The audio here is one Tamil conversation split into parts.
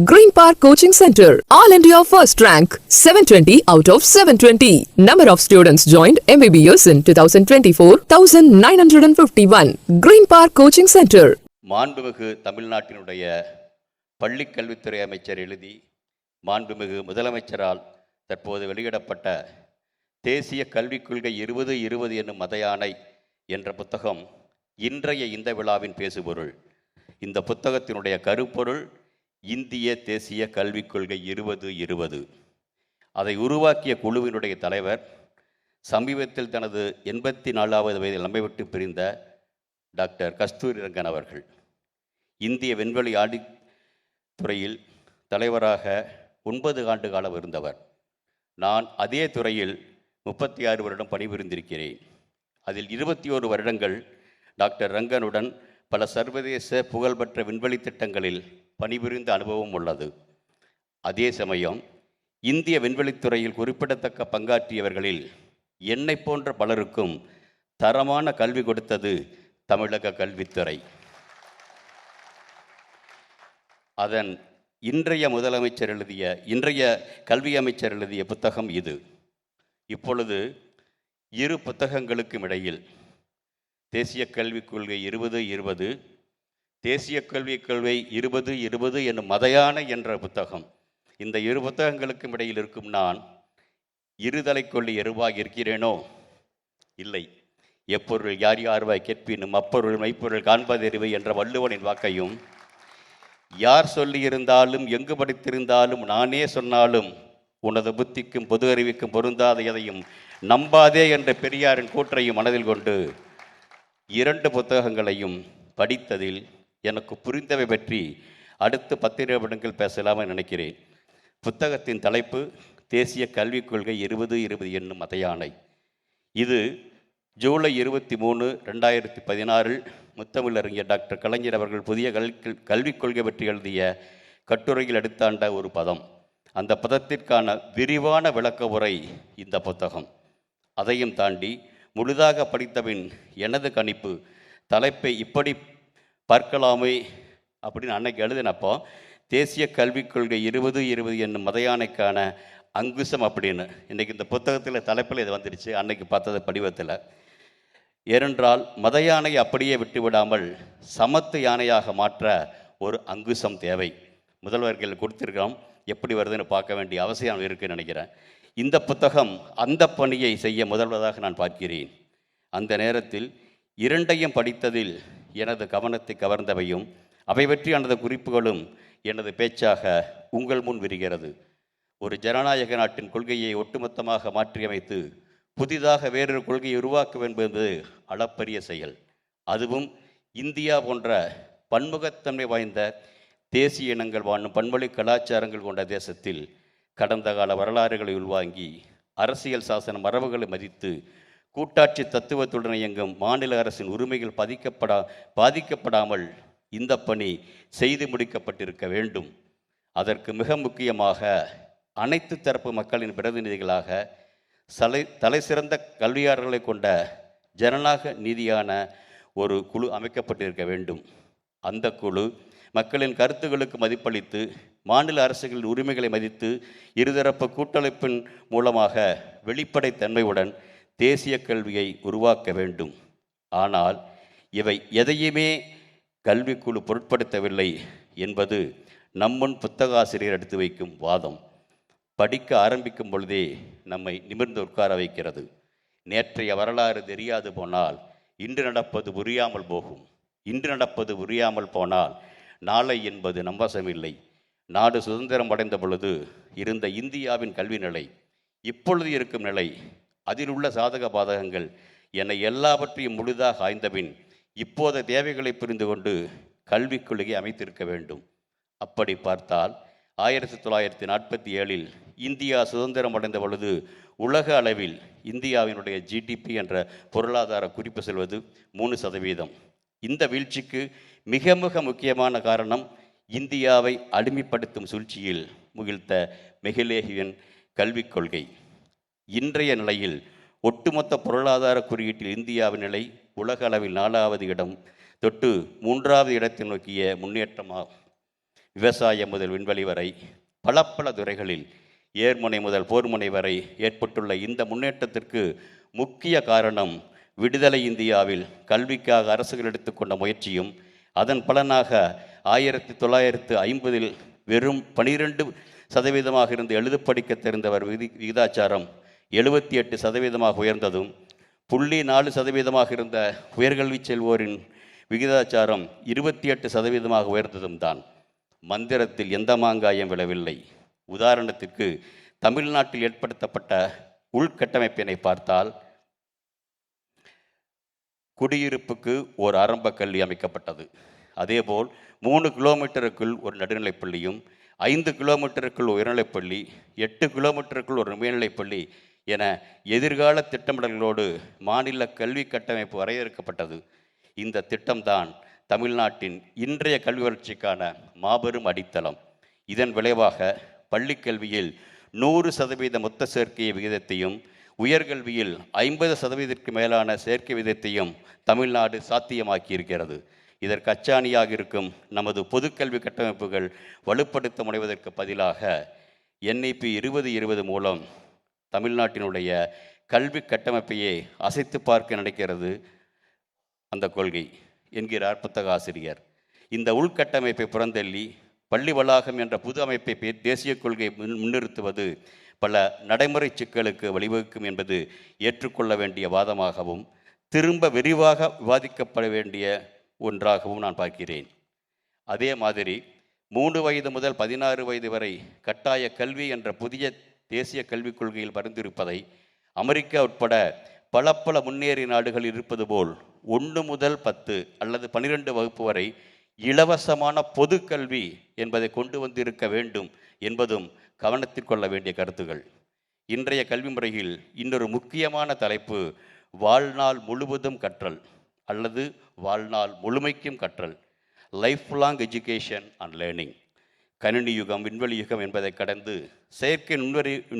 Green Park Coaching Center, All India First Rank, 720 out of 720. Number of students joined MBBS in 2024, 1951. Green Park Coaching Center. மாண்புமிகு தமிழ்நாட்டினுடைய பள்ளிக் கல்வித்துறை அமைச்சர் எழுதி மாண்புமிகு முதலமைச்சரால் தற்போது வெளியிடப்பட்ட தேசிய கல்விக் கொள்கை 2020 என்னும் மதயானை என்ற புத்தகம் இன்றைய இந்த விழாவின் பேசுபொருள். இந்த புத்தகத்தினுடைய கருப்பொருள் இந்திய தேசிய கல்விக் கொள்கை 2020. அதை உருவாக்கிய குழுவினுடைய தலைவர் சமீபத்தில் தனது 84வது வயதில் நம்மை விட்டு பிரிந்த டாக்டர் கஸ்தூரி ரங்கன் அவர்கள். இந்திய விண்வெளி ஆடித்துறையில் தலைவராக 9 ஆண்டு காலம் இருந்தவர். நான் அதே துறையில் 36 வருடம் பணிபுரிந்திருக்கிறேன். அதில் 21 வருடங்கள் டாக்டர் ரங்கனுடன் பல சர்வதேச புகழ்பெற்ற விண்வெளி திட்டங்களில் பணிபுரிந்த அனுபவம் உள்ளது. அதே சமயம் இந்திய விண்வெளித்துறையில் குறிப்பிடத்தக்க பங்காற்றியவர்களில் என்னை போன்ற பலருக்கும் தரமான கல்வி கொடுத்தது தமிழக கல்வித்துறை. அதன் இன்றைய கல்வி அமைச்சர் எழுதிய புத்தகம் இது. இப்பொழுது 2 புத்தகங்களுக்கும் இடையில் தேசிய கல்விக் கொள்கை 2020, தேசிய கல்விக் கொள்கை 2020 என்னும் மதயானை என்ற புத்தகம். இந்த 2 புத்தகங்களுக்கும் இடையில் இருக்கும் நான் இருதலை கொள்ளி எருவாக இருக்கிறேனோ? இல்லை. எப்பொருள் யார் யார்வாய் கேட்பினும் அப்பொருள் மெய்ப்பொருள் காண்பதறிவு என்ற வள்ளுவனின் வாக்கையும், யார் சொல்லியிருந்தாலும் எங்கு படித்திருந்தாலும் நானே சொன்னாலும் உனது புத்திக்கும் பொது அறிவிக்கும் பொருந்தாத எதையும் நம்பாதே என்ற பெரியாரின் கூற்றையும் மனதில் கொண்டு 2 புத்தகங்களையும் படித்ததில் எனக்கு புரிந்தவை பற்றி அடுத்து 10 நிமிடங்கள் பேசலாமல் நினைக்கிறேன். புத்தகத்தின் தலைப்பு தேசிய கல்விக் கொள்கை 2020 என்னும் மதயானை. இது ஜூலை 23, 2016 முத்தமிழறிஞர் டாக்டர் கலைஞர் அவர்கள் புதிய கல்விக் கொள்கை பற்றி எழுதிய கட்டுரையில் எடுத்தாண்ட ஒரு பதம். அந்த பதத்திற்கான விரிவான விளக்க உரை இந்த புத்தகம். அதையும் தாண்டி முழுதாக படித்தபின் எனது கணிப்பு தலைப்பை இப்படி பார்க்கலாமே அப்படின்னு அன்னைக்கு எழுதினப்போ தேசிய கல்விக் கொள்கை 2020 என்னும் மதயானைக்கான அங்குசம் அப்படின்னு இன்றைக்கி இந்த புத்தகத்தில் தலைப்பில் இது வந்துடுச்சு. அன்னைக்கு பார்த்தது படிவத்தில். ஏனென்றால் மதயானை அப்படியே விட்டுவிடாமல் சமத்து யானையாக மாற்ற ஒரு அங்குசம் தேவை. முதல்வர்கள் கொடுத்துருக்கோம், எப்படி வருதுன்னு பார்க்க வேண்டிய அவசியம் இருக்குன்னு நினைக்கிறேன். இந்த புத்தகம் அந்த பணியை செய்ய முதல்வதாக நான் பார்க்கிறேன். அந்த நேரத்தில் 2ஐயும் படித்ததில் எனது கவனத்தை கவர்ந்தவையும் அவை பற்றி எனது குறிப்புகளும் எனது பேச்சாக உங்கள் முன் விரிகிறது. ஒரு ஜனநாயக நாட்டின் கொள்கையை ஒட்டுமொத்தமாக மாற்றியமைத்து புதிதாக வேறொரு கொள்கையை உருவாக்கும் என்பது அளப்பரிய செயல். அதுவும் இந்தியா போன்ற பன்முகத்தன்மை வாய்ந்த தேசிய இனங்கள் வாழும் பன்மொழி கலாச்சாரங்கள் கொண்ட தேசத்தில் கடந்த கால வரலாறுகளை உள்வாங்கி அரசியல் சாசன மரபுகளை மதித்து கூட்டாட்சி தத்துவத்துடன் இயங்கும் மாநில அரசின் உரிமைகள் பாதிக்கப்படாமல் இந்த பணி செய்து முடிக்கப்பட்டிருக்க வேண்டும். அதற்கு மிக முக்கியமாக அனைத்து தரப்பு மக்களின் பிரதிநிதிகளாக தலைசிறந்த கல்வியாளர்களை கொண்ட ஜனநாயக நீதியான ஒரு குழு அமைக்கப்பட்டிருக்க வேண்டும். அந்த குழு மக்களின் கருத்துக்களுக்கு மதிப்பளித்து மாநில அரசுகளின் உரிமைகளை மதித்து இருதரப்பு கூட்டமைப்பின் மூலமாக வெளிப்படைத்தன்மையுடன் தேசிய கல்வியை உருவாக்க வேண்டும். ஆனால் இவை எதையுமே கல்விக்குழு பொருட்படுத்தவில்லை என்பது நம்முன் புத்தகாசிரியர் எடுத்து வைக்கும் வாதம். படிக்க ஆரம்பிக்கும் பொழுதே நம்மை நிமிர்ந்து உட்கார வைக்கிறது. நேற்றைய வரலாறு தெரியாது போனால் இன்று நடப்பது புரியாமல் போகும். இன்று நடப்பது புரியாமல் போனால் நாளை என்பது நம்பசமில்லை. நாடு சுதந்திரம் அடைந்த பொழுது இருந்த இந்தியாவின் கல்வி நிலை, இப்பொழுது இருக்கும் நிலை, அதில் உள்ள சாதக பாதகங்கள் என எல்லாவற்றையும் முழுதாக ஆய்ந்தபின் இப்போது தேவைகளை புரிந்து கொண்டு கல்விக் கொள்கையை அமைத்திருக்க வேண்டும். அப்படி பார்த்தால் 1947 இந்தியா சுதந்திரம் அடைந்த பொழுது உலக அளவில் இந்தியாவினுடைய GDP என்ற பொருளாதார குறிப்பு செல்வது 3%. இந்த வீழ்ச்சிக்கு மிக மிக முக்கியமான காரணம் இந்தியாவை அடிமைப்படுத்தும் சூழ்ச்சியில் முகிழ்த்த மெஹ்லேவின் கல்விக் கொள்கை. இன்றைய நிலையில் ஒட்டுமொத்த பொருளாதார குறியீட்டில் இந்தியாவின் நிலை உலக அளவில் 4வது இடம் தொட்டு 3வது இடத்தை நோக்கிய முன்னேற்றமாகும். விவசாயம் முதல் விண்வெளி வரை பல பல துறைகளில் ஏர்முனை முதல் போர்முனை வரை ஏற்பட்டுள்ள இந்த முன்னேற்றத்திற்கு முக்கிய காரணம் விடுதலை இந்தியாவில் கல்விக்காக அரசுகள் எடுத்துக்கொண்ட முயற்சியும் அதன் பலனாக 1950 வெறும் 12% இருந்து எழுத படிக்க தெரிந்தவர் விகிதாச்சாரம் 78% உயர்ந்ததும் 0.4% இருந்த உயர்கல்வி செல்வோரின் விகிதாச்சாரம் 28% உயர்ந்ததும் தான். மந்திரத்தில் எந்த மாங்காயம் விழவில்லை. உதாரணத்திற்கு தமிழ்நாட்டில் ஏற்படுத்தப்பட்ட உள்கட்டமைப்பினை பார்த்தால் குடியிருப்புக்கு ஒரு ஆரம்ப கல்வி அமைக்கப்பட்டது. அதேபோல் 3 கிலோமீட்டருக்குள் ஒரு நடுநிலைப்பள்ளியும் 5 கிலோமீட்டருக்குள் உயர்நிலைப்பள்ளி 8 கிலோமீட்டருக்குள் ஒரு மேல்நிலைப்பள்ளி என எதிர்கால திட்டமிடல்களோடு மாநில கல்வி கட்டமைப்பு வரையறுக்கப்பட்டது. இந்த திட்டம்தான் தமிழ்நாட்டின் இன்றைய கல்வி வளர்ச்சிக்கான மாபெரும் அடித்தளம். இதன் விளைவாக பள்ளிக்கல்வியில் 100% மொத்த சேர்க்கை விகிதத்தையும் உயர்கல்வியில் 50%க்கு மேலான சேர்க்கை விகிதத்தையும் தமிழ்நாடு சாத்தியமாக்கியிருக்கிறது. இதற்கு அச்சாணியாக இருக்கும் நமது பொதுக்கல்வி கட்டமைப்புகள் வலுப்படுத்த முனைவதற்கு பதிலாக NEP 2020 மூலம் தமிழ்நாட்டினுடைய கல்வி கட்டமைப்பையே அசைத்து பார்க்க நினைக்கிறது அந்த கொள்கை என்கிறார் புத்தக ஆசிரியர். இந்த உள்கட்டமைப்பை புறந்தள்ளி பள்ளி வளாகம் என்ற புது அமைப்பை தேசிய கொள்கை முன்னிறுத்துவது பல நடைமுறை சிக்கலுக்கு வழிவகுக்கும் என்பது ஏற்றுக்கொள்ள வேண்டிய வாதமாகவும் திரும்ப விரிவாக விவாதிக்கப்பட வேண்டிய ஒன்றாகவும் நான் பார்க்கிறேன். அதே மாதிரி 3 வயது முதல் 16 வயது வரை கட்டாய கல்வி என்ற புதிய தேசிய கல்விக் கொள்கையில் பரிந்துரைப்பதை அமெரிக்கா உட்பட பல முன்னேறிய நாடுகள் இருப்பது போல் 1 முதல் 10 அல்லது 12 வகுப்பு வரை இலவசமான பொது கல்வி என்பதை கொண்டு வந்திருக்க வேண்டும் என்பதும் கவனத்தில் கொள்ள வேண்டிய கருத்துகள். இன்றைய கல்வி முறையில் இன்னொரு முக்கியமான தலைப்பு வாழ்நாள் முழுவதும் கற்றல் அல்லது வாழ்நாள் முழுமைக்கும் கற்றல், life long education and learning. கணினி யுகம், விண்வெளி யுகம் என்பதை கடந்து செயற்கை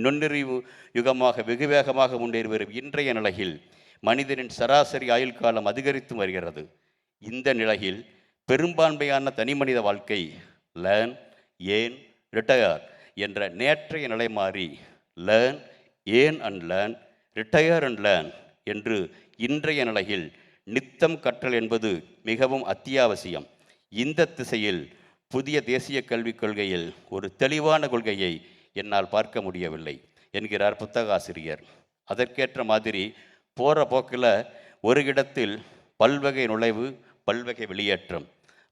நுண்ணறிவு யுகமாக வெகு வேகமாக முன்னேறி வரும் இன்றைய நிலையில் மனிதனின் சராசரி ஆயுள் காலம் அதிகரித்து வருகிறது. இந்த நிலையில் பெரும்பான்மையான தனிமனித வாழ்க்கை லேர்ன், ஏன், ரிட்டையர் என்ற நேற்றைய நிலை மாறி லேர்ன், ஏன் and learn, retire and learn என்று இன்றைய நிலையில் நித்தம் கற்றல் என்பது மிகவும் அத்தியாவசியம். இந்த திசையில் புதிய தேசிய கல்விக் கொள்கையில் ஒரு தெளிவான கொள்கையை என்னால் பார்க்க முடியவில்லை என்கிறார் புத்தக ஆசிரியர். அதற்கேற்ற மாதிரி போகிற போக்கில் ஒரு இடத்தில் பல்வகை நுழைவு, பல்வகை வெளியேற்றம்,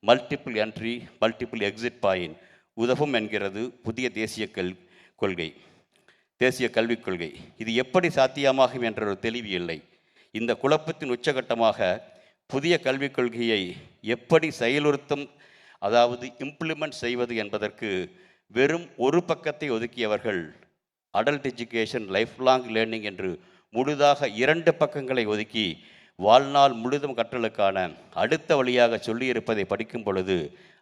multiple entry, multiple exit point உதவும் என்கிறது புதிய தேசிய கொள்கை, தேசிய கல்விக் கொள்கை. இது எப்படி சாத்தியமாகும் என்ற ஒரு தெளிவு இல்லை. இந்த குழப்பத்தின் உச்சகட்டமாக புதிய கல்விக் கொள்கையை எப்படி செயலுறுத்தும், அதாவது இம்ப்ளிமெண்ட் செய்வது என்பதற்கு வெறும் ஒரு பக்கத்தை ஒதுக்கியவர்கள் adult education, life long learning என்று முழுதாக 2 பக்கங்களை ஒதுக்கி வாழ்நாள் முழுதும் கற்றலுக்கான அடுத்த வழியாக சொல்லியிருப்பதை படிக்கும் பொழுது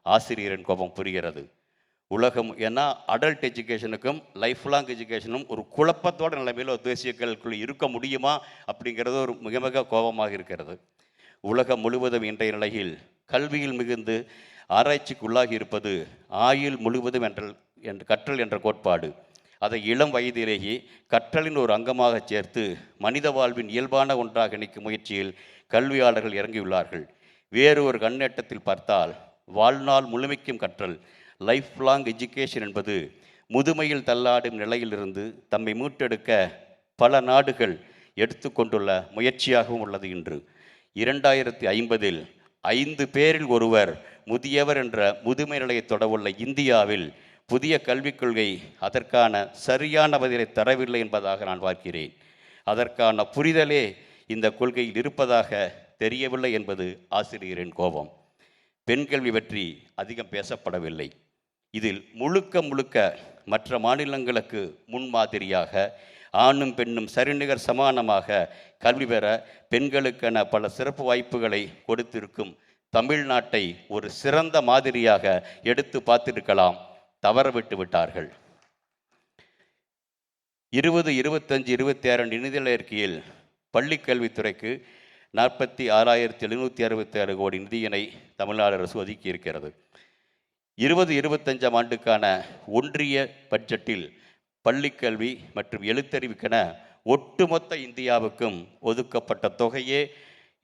ஆசிரியரின் கோபம் புரிகிறது. உலகம் ஏன்னா அடல்ட் எஜுகேஷனுக்கும் லைஃப் லாங் எஜுகேஷனும் ஒரு குழப்பத்தோட நிலைமையில் ஒரு தேசிய கல்விக்குள் இருக்க முடியுமா அப்படிங்கிறது ஒரு மிக மிக கோபமாக இருக்கிறது. உலகம் முழுவதும் இன்றைய நிலையில் கல்வியில் மிகுந்து ஆராய்ச்சிக்கு உள்ளாகி இருப்பது ஆயுள் முழுவதும் என்ற கற்றல் என்ற கோட்பாடு. அதை இளம் வயதிலேயே கற்றலின் ஒரு அங்கமாக சேர்த்து மனித வாழ்வின் இயல்பான ஒன்றாக நிற்கும் முயற்சியில் கல்வியாளர்கள் இறங்கியுள்ளார்கள். வேறு ஒரு கண்ணேட்டத்தில் பார்த்தால் வாழ்நாள் முழுமைக்கும் கற்றல், லைஃப் லாங் எஜுகேஷன் என்பது முதுமையில் தள்ளாடும் நிலையிலிருந்து தம்மை மீட்டெடுக்க பல நாடுகள் எடுத்துக்கொண்டுள்ள முயற்சியாகவும் உள்ளது. இன்று 2050 5 பேரில் ஒருவர் முதியவர் என்ற முதுமை நிலையை தொடவுள்ள இந்தியாவில் புதிய கல்விக் கொள்கை அதற்கான சரியான பதிலை தரவில்லை என்பதாக நான் பார்க்கிறேன். அதற்கான புரிதலே இந்த கொள்கையில் இருப்பதாக தெரியவில்லை என்பது ஆசிரியரின் கோபம். பெண் கல்வி பற்றி அதிகம் பேசப்படவில்லை. இதில் முழுக்க மற்ற மாநிலங்களுக்கு முன்மாதிரியாக ஆணும் பெண்ணும் சரிநிகர் சமானமாக கல்வி பெற பெண்களுக்கென பல சிறப்பு வாய்ப்புகளை கொடுத்திருக்கும் தமிழ்நாட்டை ஒரு சிறந்த மாதிரியாக எடுத்து பார்த்திருக்கலாம், தவறவிட்டு விட்டார்கள். 2025-26 நிதிநிலை அறிக்கையில் பள்ளிக்கல்வித்துறைக்கு 46,766 கோடி நிதியினை தமிழ்நாடு அரசு ஒதுக்கி இருக்கிறது. 2025 ஆண்டுக்கான ஒன்றிய பட்ஜெட்டில் பள்ளிக்கல்வி மற்றும் எழுத்தறிவுக்கென ஒட்டுமொத்த இந்தியாவுக்கும் ஒதுக்கப்பட்ட தொகையே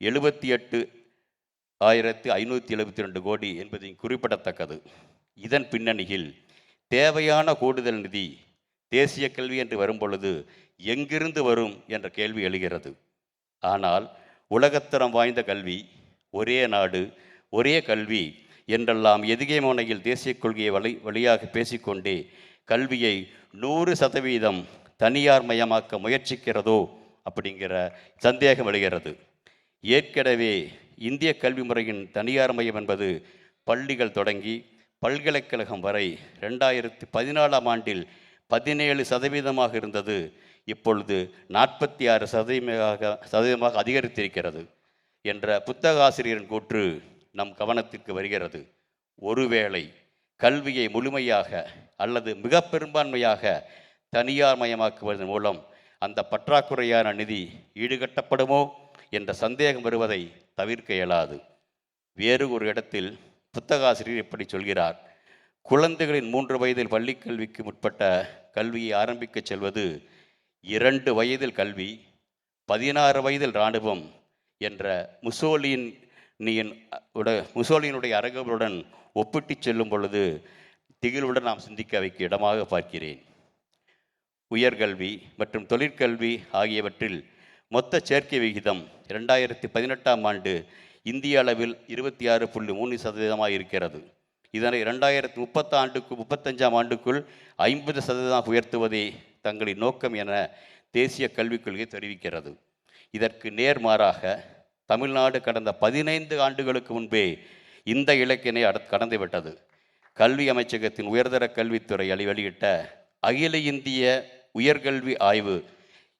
78,572 கோடி என்பது குறிப்பிடத்தக்கது. இதன் பின்னணியில் தேவையான கூடுதல் நிதி தேசிய கல்வி என்று வரும்பொழுது எங்கிருந்து வரும் என்ற கேள்வி எழுகிறது. ஆனால் உலகத்தரம் வாய்ந்த கல்வி, ஒரே நாடு ஒரே கல்வி என்றெல்லாம் எதுகை தேசிய கொள்கையை வழியாக பேசிக்கொண்டே கல்வியை 100% தனியார் மயமாக்க முயற்சிக்கிறதோ அப்படிங்கிற சந்தேகம் எழுகிறது. ஏற்கனவே இந்திய கல்வி முறையின் தனியார் மயம் என்பது பள்ளிகள் தொடங்கி பல்கலைக்கழகம் வரை 2014 ஆண்டில் 17% இருந்தது. இப்பொழுது 46% அதிகரித்திருக்கிறது என்ற புத்தக ஆசிரியரின் கூற்று நம் கவனத்திற்கு வருகிறது. ஒருவேளை கல்வியை முழுமையாக அல்லது மிக பெரும்பான்மையாக தனியார் மயமாக்குவதன் மூலம் அந்த பற்றாக்குறையான நிதி ஈடுகட்டப்படுமோ என்ற சந்தேகம் வருவதை தவிர்க்க இயலாது. வேறு ஒரு இடத்தில் புத்தகாசிரியர் இப்படி சொல்கிறார்: குழந்தைகளின் 3 வயதில் பள்ளிக்கல்விக்கு முற்பட்ட கல்வியை ஆரம்பிக்க செல்வது 2 வயதில் கல்வி, 16 வயதில் இராணுவம் என்ற முசோலினுடைய அரங்குகளுடன் ஒப்பிட்டு செல்லும் பொழுது திகிலுடன் நாம் சிந்திக்க வைக்க இடமாக பார்க்கிறேன். உயர்கல்வி மற்றும் தொழிற்கல்வி ஆகியவற்றில் மொத்த சேர்க்கை விகிதம் 2018 ஆண்டு இந்திய அளவில் 26.3% இருக்கிறது. இதனை 2035 ஆண்டுக்குள் 50% உயர்த்துவதே தங்களின் நோக்கம் என தேசிய கல்விக் கொள்கை தெரிவிக்கிறது. இதற்கு நேர்மாறாக தமிழ்நாடு கடந்த 15 ஆண்டுகளுக்கு முன்பே இந்த இலக்கினை கடந்துவிட்டது. கல்வி அமைச்சகத்தின் உயர்தர கல்வித்துறை வெளியிட்ட அகில இந்திய உயர்கல்வி ஆய்வு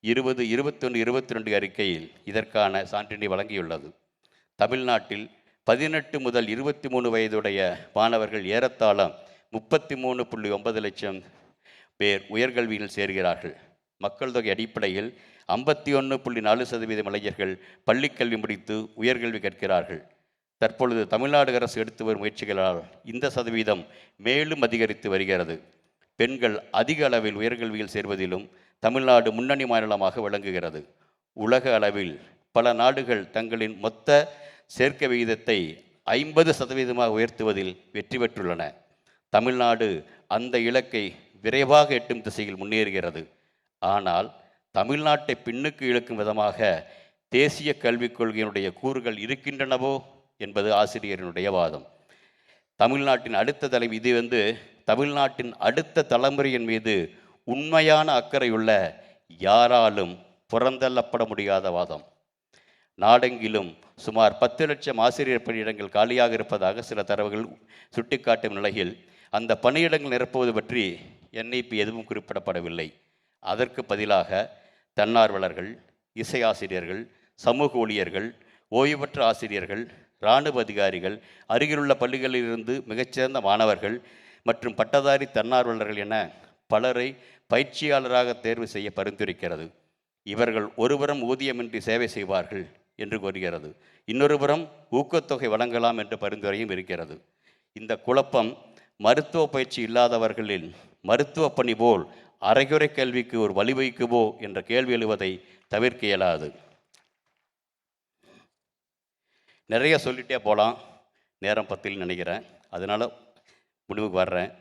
2021-22 அறிக்கையில் இதற்கான சான்றினை வழங்கியுள்ளது. தமிழ்நாட்டில் 18 முதல் 23 வயதுடைய மாணவர்கள் ஏறத்தாழ 33.9 லட்சம் பேர் உயர்கல்வியில் சேர்கிறார்கள். மக்கள் தொகை அடிப்படையில் 51.4% இளைஞர்கள் பள்ளிக்கல்வி முடித்து உயர்கல்வி கற்கிறார்கள். தற்பொழுது தமிழ்நாடு அரசு எடுத்து வரும் முயற்சிகளால் இந்த சதவீதம் மேலும் அதிகரித்து வருகிறது. பெண்கள் அதிக அளவில் உயர்கல்வியில் சேர்வதிலும் தமிழ்நாடு முன்னணி மாநிலமாக விளங்குகிறது. உலக அளவில் பல நாடுகள் தங்களின் மொத்த சேர்க்கை விகிதத்தை 50% உயர்த்துவதில் வெற்றி பெற்றுள்ளன. தமிழ்நாடு அந்த இலக்கை விரைவாக எட்டும் திசையில் முன்னேறுகிறது. ஆனால் தமிழ்நாட்டை பின்னுக்கு இழுக்கும் விதமாக தேசிய கல்விக் கொள்கையினுடைய கூறுகள் இருக்கின்றனவோ என்பது ஆசிரியரினுடைய வாதம். தமிழ்நாட்டின் அடுத்த தலைமுறையின் மீது உண்மையான அக்கறையுள்ள யாராலும் புறந்தள்ளப்பட முடியாத வாதம். நாடெங்கிலும் சுமார் 10 லட்சம் ஆசிரியர் பணியிடங்கள் காலியாக இருப்பதாக சில தரவுகள் சுட்டிக்காட்டும் நிலையில் அந்த பணியிடங்கள் நிரப்புவது பற்றி NIP எதுவும் குறிப்பிடப்படவில்லை. அதற்கு பதிலாக தன்னார்வலர்கள், இசை ஆசிரியர்கள், சமூக ஊழியர்கள், ஓய்வு பெற்ற ஆசிரியர்கள், இராணுவ அதிகாரிகள், அருகிலுள்ள பள்ளிகளிலிருந்து மிகச்சிறந்த மாணவர்கள் மற்றும் பட்டதாரி தன்னார்வலர்கள் என பலரை பயிற்சியாளராக தேர்வு செய்ய பரிந்துரைக்கிறது. இவர்கள் ஒருபுறம் ஊதியமின்றி சேவை செய்வார்கள் என்று கூறுகிறது, இன்னொருபுறம் ஊக்கத்தொகை வழங்கலாம் என்ற பரிந்துரையும் இருக்கிறது. இந்த குழப்பம் மருத்துவ பயிற்சி இல்லாதவர்களில் மருத்துவ பணி போல் அரைகுறை கல்விக்கு ஒரு வழிவகுக்குமோ என்ற கேள்வி எழுவதை தவிர்க்க இயலாது. நிறைய சொல்லிட்டே போகலாம், நேரம் பத்தில் நினைக்கிறேன், அதனால் முடிவுக்கு வர்றேன்.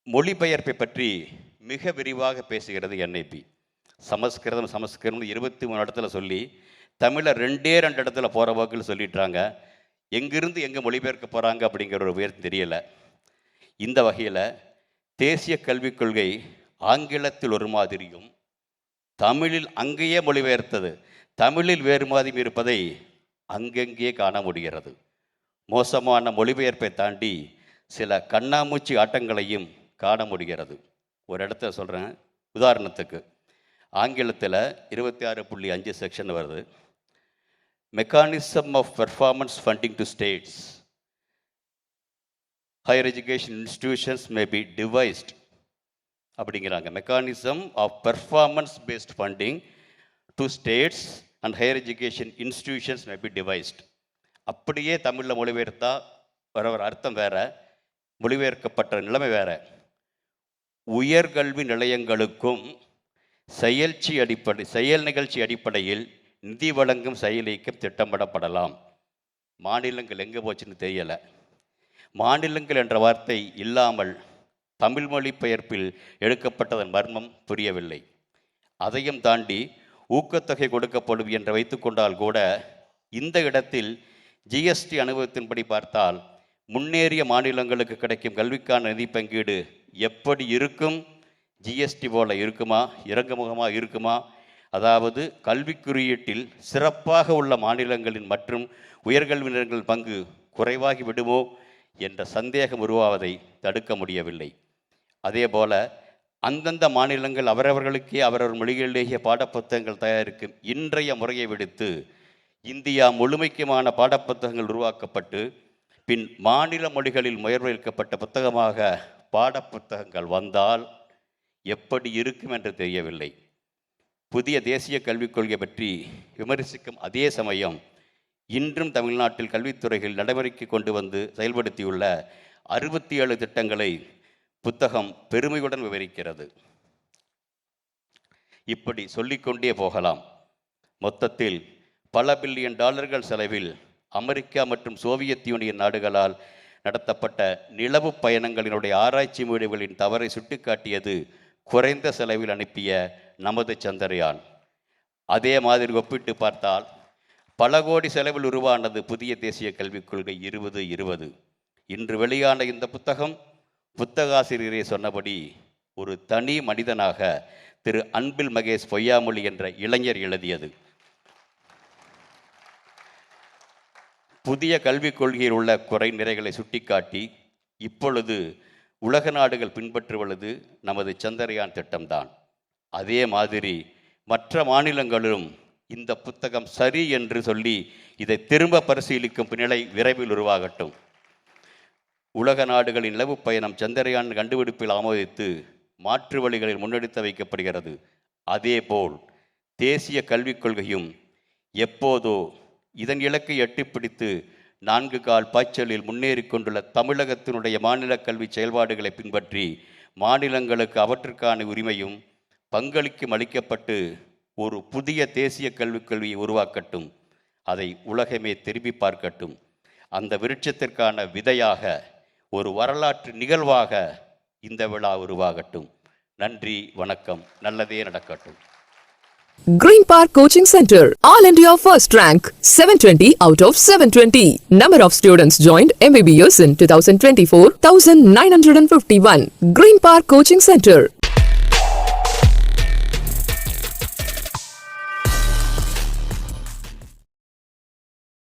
மொழிபெயர்ப்பை பற்றி மிக விரிவாக பேசுகிறது NIP. சமஸ்கிருதம் 23 இடத்துல சொல்லி தமிழை 2 இடத்துல போகிற வாக்கில் சொல்லிட்டுறாங்க. எங்கிருந்து எங்கே மொழிபெயர்க்க போகிறாங்க அப்படிங்கிற ஒரு உயர்வு தெரியலை. இந்த வகையில் தேசிய கல்விக் கொள்கை ஆங்கிலத்தில் ஒரு மாதிரியும் தமிழில் அங்கேயே மொழிபெயர்த்தது தமிழில் வேறு மாதிரியும் இருப்பதை அங்கங்கே காண முடிகிறது. மோசமான மொழிபெயர்ப்பை தாண்டி சில கண்ணாமூச்சி ஆட்டங்களையும் காண முடிகிறது. ஒரு இடத்துல சொல்கிறேன், உதாரணத்துக்கு ஆங்கிலத்தில் 26.5 செக்ஷன் வருது. Mechanism of performance funding to states, higher education institutions may be devised அப்படிங்கிறாங்க. Mechanism of performance based funding to states and higher education institutions may be devised. அப்படியே தமிழில் மொழிபெயர்த்தா வர அர்த்தம் வேற, மொழிபெயர்க்கப்பட்ட நிலைமை வேற. உயர்கல்வி நிலையங்களுக்கும் செயல் நிகழ்ச்சி அடிப்படையில் நிதி வழங்கும் செயலிக்கும் திட்டமிடப்படலாம். மாநிலங்கள் எங்கே போச்சுன்னு தெரியலை. மாநிலங்கள் என்ற வார்த்தை இல்லாமல் தமிழ் மொழி பெயர்ப்பில் எடுக்கப்பட்டதன் மர்மம் புரியவில்லை. அதையும் தாண்டி ஊக்கத்தொகை கொடுக்கப்படும் என்று வைத்துக்கொண்டால் கூட இந்த இடத்தில் ஜிஎஸ்டி அனுபவத்தின்படி பார்த்தால் முன்னேறிய மாநிலங்களுக்கு கிடைக்கும் கல்விக்கான நிதி பங்கீடு எப்படி இருக்கும்? ஜிஎஸ்டி போல இருக்குமா, இறங்குமுகமாக இருக்குமா? அதாவது கல்வி குறியீட்டில் சிறப்பாக உள்ள மாநிலங்களின் மற்றும் உயர்கல்வி நிலையங்களின் பங்கு குறைவாகி விடுமோ என்ற சந்தேகம் உருவாவதை தடுக்க முடியவில்லை. அதே போல அந்தந்த மாநிலங்கள் அவரவர்களுக்கே அவரவர் மொழிகளிலேயே பாடப்புத்தகங்கள் தயாரிக்கும் இன்றைய முறையை விடுத்து இந்தியா முழுமைக்குமான பாடப்புத்தகங்கள் உருவாக்கப்பட்டு பின் மாநில மொழிகளில் முயற்சிக்கப்பட்ட புத்தகமாக பாடப்புத்தகங்கள் வந்தால் எப்படி இருக்கும் என்று தெரியவில்லை. புதிய தேசிய கல்விக் கொள்கை பற்றி விமர்சிக்கும் அதே சமயம் இன்றும் தமிழ்நாட்டில் கல்வித்துறைகள் நடைமுறைக்கு கொண்டு வந்து செயல்படுத்தியுள்ள 67 திட்டங்களை புத்தகம் பெருமையுடன் விவரிக்கிறது. இப்படி சொல்லிக்கொண்டே போகலாம். மொத்தத்தில் பல பில்லியன் டாலர்கள் செலவில் அமெரிக்கா மற்றும் சோவியத் யூனியன் நாடுகளால் நடத்தப்பட்ட நிலவு பயணங்களினுடைய ஆராய்ச்சி முடிவுகளின் தவறை சுட்டிக்காட்டியது குறைந்த செலவில் அனுப்பிய நமது சந்திரயான். அதே மாதிரி ஒப்பிட்டு பார்த்தால் பல கோடி செலவில் உருவானது புதிய தேசிய கல்விக் கொள்கை 2020. இன்று வெளியான இந்த புத்தகம் புத்தகாசிரியரே சொன்னபடி ஒரு தனி மனிதனாக திரு அன்பில் மகேஷ் பொய்யாமொழி என்ற இளைஞர் எழுதியது. புதிய கல்விக் கொள்கையில் உள்ள குறை நிறைகளை சுட்டிக்காட்டி இப்பொழுது உலக நாடுகள் பின்பற்றுவது நமது சந்திரயான் திட்டம்தான். அதே மாதிரி மற்ற மாநிலங்களும் இந்த புத்தகம் சரி என்று சொல்லி இதை திரும்ப பரிசீலிக்கும் நிலை விரைவில் உருவாகட்டும். உலக நாடுகளின் நிலவு பயணம் சந்திரயான் கண்டுபிடிப்பில் ஆமோதித்து மாற்று வழிகளில் முன்னெடுத்து வைக்கப்படுகிறது. அதேபோல் தேசிய கல்விக் கொள்கையும் எப்போதோ இதன் இலக்கை எட்டிப்பிடித்து 4 கால் பாய்ச்சலில் முன்னேறி கொண்டுள்ள தமிழகத்தினுடைய மாநில கல்வி செயல்பாடுகளை பின்பற்றி மாநிலங்களுக்கு அவற்றுக்கான உரிமையும் பங்களிக்கும் அளிக்கப்பட்டு ஒரு புதிய தேசிய கல்விக் கொள்கையை உருவாக்கட்டும். அதை உலகமே திரும்பி பார்க்கட்டும். அந்த விருட்சத்திற்கான விதையாக ஒரு வரலாற்று நிகழ்வாக இந்த விழா உருவாகட்டும். நன்றி, வணக்கம். நல்லதே நடக்கட்டும். Green Park Coaching Center, All India First Rank, 720 out of 720. Number of students joined MBBS in 2024, 1951. Green Park Coaching Center.